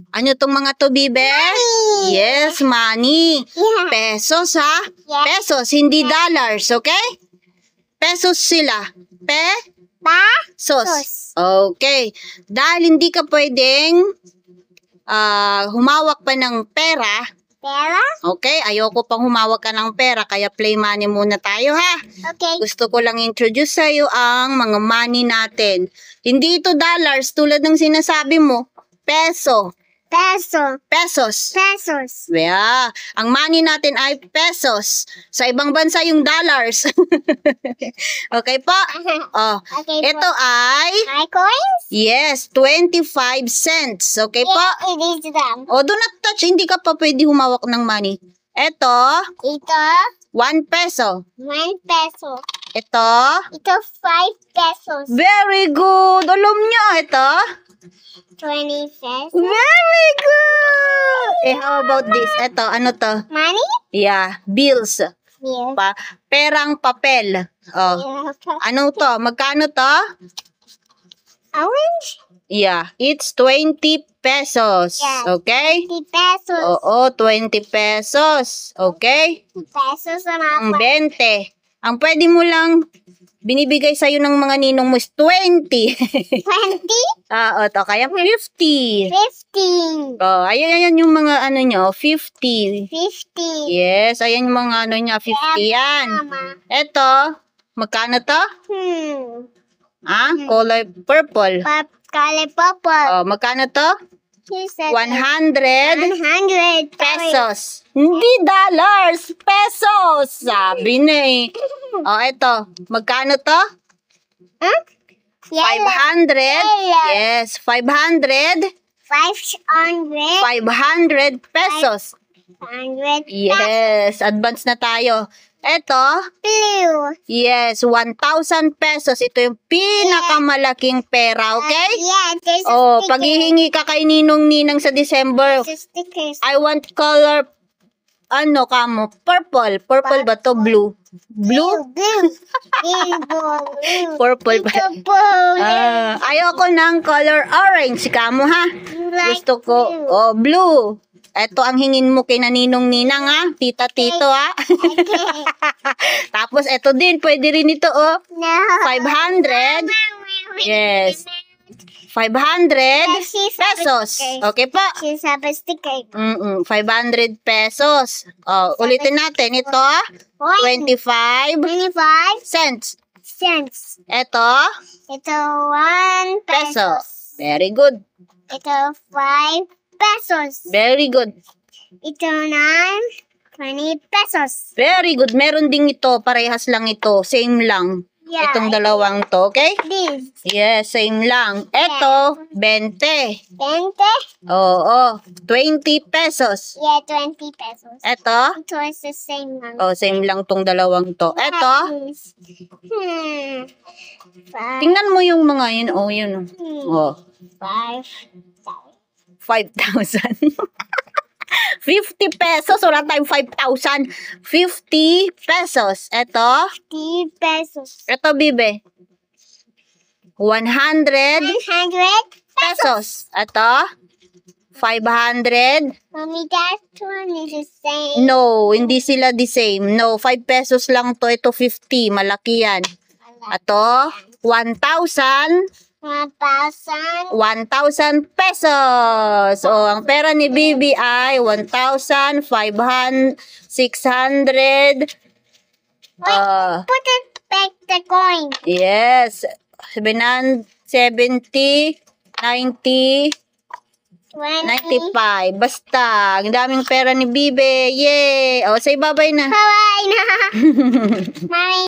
Ano tong mga to, Bibe? Money. Yes, money. Yeah. Pesos, ha? Yeah. Pesos, hindi dollars, okay? Pesos sila. Pesos. Pesos. Okay. Dahil hindi ka pwedeng humawak pa ng pera, Pera? okay? Ayoko pang humawak ka ng pera, kaya play money muna tayo, ha? Okay. Gusto ko lang introduce sa'yo ang mga money natin. Hindi ito dollars tulad ng sinasabi mo. Peso. Peso. Pesos. Pesos. Yeah. Ang money natin ay pesos. Sa ibang bansa yung dollars. Okay po? Oh, Okay. ito ay, My coins? yes, 25 cents. Okay po? Yeah, it is them. Oh, do not touch. Hindi ka pa pwede humawak ng money. Ito, Ito, 1 peso. 1 peso. Ito, Ito, 5 pesos. very good. Alam nyo, ito. 20 pesos. Very good. How about this? Ito, ano to? Money? Yeah, bills. Here. Perang papel. Oh. Ano to? Magkano to? Orange? Yeah, it's 20 pesos. Yeah. Okay? 50 pesos. Oo, 20 pesos. Okay? Pesos Ang na 20. Ang pwede mo lang binibigay sa'yo ng mga ninong mo is 20. 20? Oo, to. Kaya 50. 15. Oh, ayan yung mga ano nyo, 50. 50. Yes, ayan yung mga ano niya, 50 yan. Mama. Eto, magkano to? Color purple. Color purple. Oh, magkano to? 100 100 pesos. Hindi dollars, pesos. Sabi na eh. Oh, eto, magkano to? Huh? 500. Yellow. Yes, 500. 500 pesos. 100 Yes, advance na tayo. Eto, blue. yes, 1,000 pesos. Ito yung pinakamalaking pera, okay? Yeah, there's a Oh, sticker. pag hihingi ka kay Ninong sa December, There's a sticker. I want color, ano ka mo? Purple. Purple ba to? Blue? Blue? Blue. Blue. Purple ba? Ito blue. Ayoko ng color orange. Ka mo, ha? Like Gusto ko, blue. oh, blue. Ito ang hingin mo kay Ninong, ha? Tita-tito, ha? Okay. Tapos, ito din. Pwede rin ito, oh. No. 500. Yes. 500 pesos. Okay po. She's have a sticker. 500 pesos. Oh, ulitin natin. Ito, 25 25 cents. cents. Ito, Ito 1 peso. pesos. Very good. Ito 5 pesos. Very good. Ito 20 pesos. Very good. Meron ding ito. Parehas lang ito. Same lang. Yeah. Itong dalawang to. Okay? This. Yes, same lang. Ito, 20. 20? Oo. 20 pesos. Yeah, 20 pesos. Ito. Ito is the same one. Oh, same lang tong dalawang to. Ito. Tingnan mo yung mga yun. Oh, yun. Oh. 5,000. 50 pesos. Wala tayong 5,000. 50 pesos. Ito. 50 pesos. Ito, Bibe. 100 100 pesos. Ito. 500. Mommy, that one is the same. No, hindi sila the same. No, 5 pesos lang to. Ito 50. Malaki yan. Ito. 1,000. 1,000. 1,000 pesos. O, ang pera ni Bibi ay 1,500, 600. Put it back the coin. Yes. 70, 90, 20. 95. Basta, ang daming pera ni Bibi. Yay! O, say bye-bye na. Bye-bye na. Mommy.